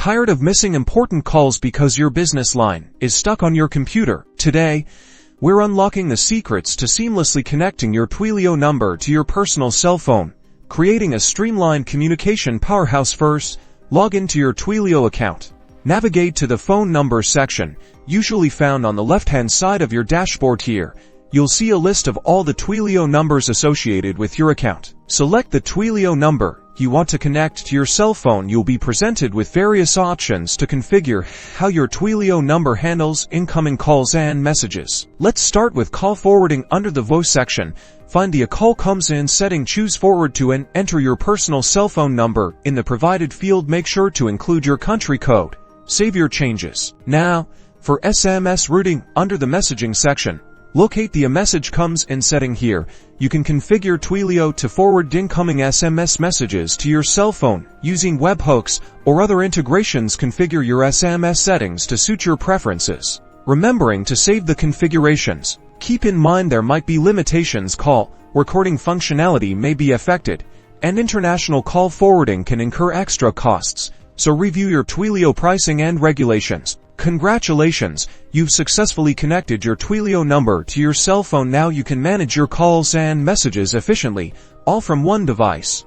Tired of missing important calls because your business line is stuck on your computer? Today, we're unlocking the secrets to seamlessly connecting your Twilio number to your personal cell phone, creating a streamlined communication powerhouse. First, log into your Twilio account. Navigate to the phone number section, usually found on the left-hand side of your dashboard. Here, you'll see a list of all the Twilio numbers associated with your account. Select the Twilio number you want to connect to your cell phone. You'll be presented with various options to configure how your Twilio number handles incoming calls and messages. Let's start with call forwarding. Under the voice section, find the "A call comes in" setting. Choose forward to and enter your personal cell phone number. In the provided field, make sure to include your country code. Save your changes. Now, for SMS routing, under the messaging section, locate the "A message comes in" setting. Here, you can configure Twilio to forward incoming SMS messages to your cell phone using webhooks or other integrations. Configure your SMS settings to suit your preferences, remembering to save the configurations. Keep in mind there might be limitations. Call recording functionality may be affected, and international call forwarding can incur extra costs, so review your Twilio pricing and regulations. Congratulations, you've successfully connected your Twilio number to your cell phone. Now you can manage your calls and messages efficiently, all from one device.